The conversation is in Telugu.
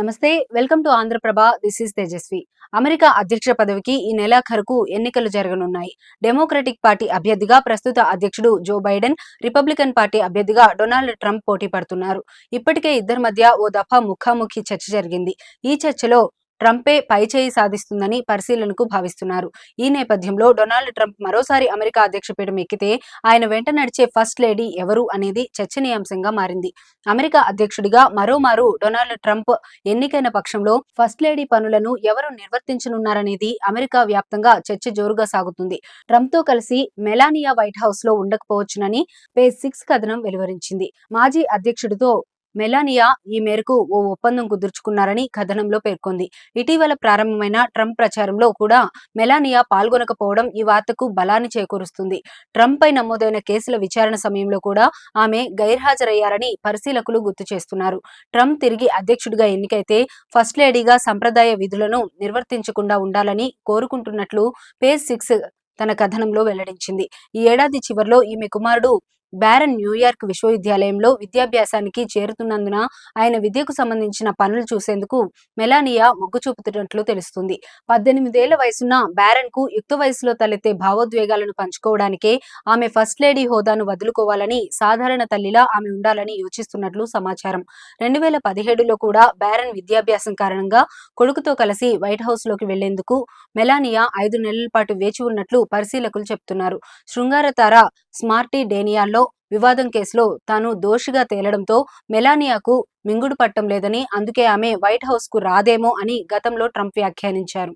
నమస్తే. Welcome to Andhra Prabha. This is Tejaswi. America అధ్యక్ష పదవికి ఈ నెలాఖరుకు ఎన్నికలు జరగనున్నాయి. డెమోక్రటిక్ పార్టీ అభ్యర్థిగా ప్రస్తుత అధ్యక్షుడు జో బైడెన్, రిపబ్లికన్ పార్టీ అభ్యర్థిగా డొనాల్డ్ ట్రంప్ పోటీ పడుతున్నారు. ఇప్పటికే ఇద్దరి మధ్య ఓ దఫా ముఖాముఖి చర్చ జరిగింది. ఈ చర్చలో ట్రంపే పైచేయి సాధిస్తుందని పరిశీలనకు భావిస్తున్నారు. ఈ నేపథ్యంలో డొనాల్డ్ ట్రంప్ మరోసారి అమెరికా అధ్యక్ష పీఠం ఎక్కితే ఆయన వెంట నడిచే ఫస్ట్ లేడీ ఎవరు అనేది చర్చనీయాంశంగా మారింది. అమెరికా అధ్యక్షుడిగా మరోమారు డొనాల్డ్ ట్రంప్ ఎన్నికైన పక్షంలో ఫస్ట్ లేడీ పనులను ఎవరు నిర్వర్తించనున్నారనేది అమెరికా వ్యాప్తంగా చర్చ జోరుగా సాగుతుంది. ట్రంప్ తో కలిసి మెలానియా వైట్ హౌస్ లో ఉండకపోవచ్చునని పేజ్ 6 కథనం వెలువరించింది. మాజీ అధ్యక్షుడితో మెలానియా ఈ మేరకు ఓ ఒప్పందం కుదుర్చుకున్నారని కథనంలో పేర్కొంది. ఇటీవల ప్రారంభమైన ట్రంప్ ప్రచారంలో కూడా మెలానియా పాల్గొనకపోవడం ఈ వార్తకు బలాన్ని చేకూరుస్తుంది. ట్రంప్ పై నమోదైన కేసుల విచారణ సమయంలో కూడా ఆమె గైర్హాజరయ్యారని పరిశీలకులు గుర్తు చేస్తున్నారు. ట్రంప్ తిరిగి అధ్యక్షుడిగా ఎన్నికైతే ఫస్ట్ లేడీగా సంప్రదాయ విధులను నిర్వర్తించకుండా ఉండాలని కోరుకుంటున్నట్లు పేజ్ 6 తన కథనంలో వెల్లడించింది. ఈ ఏడాది చివరిలో ఈమె కుమారుడు బ్యారన్ న్యూయార్క్ విశ్వవిద్యాలయంలో విద్యాభ్యాసానికి చేరుతున్నందున ఆయన విద్యకు సంబంధించిన పనులు చూసేందుకు మెలానియా మొగ్గు చూపుతున్నట్లు తెలుస్తుంది. 18 ఏళ్ల వయసున్న బ్యారన్ కు యుక్త వయసులో తలెత్తే భావోద్వేగాలను పంచుకోవడానికే ఆమె ఫస్ట్ లేడీ హోదాను వదులుకోవాలని, సాధారణ తల్లిలా ఆమె ఉండాలని యోచిస్తున్నట్లు సమాచారం. 2017లో కూడా బ్యారన్ విద్యాభ్యాసం కారణంగా కొడుకుతో కలిసి వైట్ హౌస్ లోకి వెళ్లేందుకు మెలానియా 5 నెలల పాటు వేచి ఉన్నట్లు పరిశీలకులు చెబుతున్నారు. శృంగార తార స్మార్టీ డేనియాల్లో వివాదం కేసులో తాను దోషిగా తేలడంతో మెలానియాకు మింగుడు పట్టం లేదని, అందుకే ఆమె వైట్ హౌస్ కు రాదేమో అని గతంలో ట్రంప్ వ్యాఖ్యానించారు.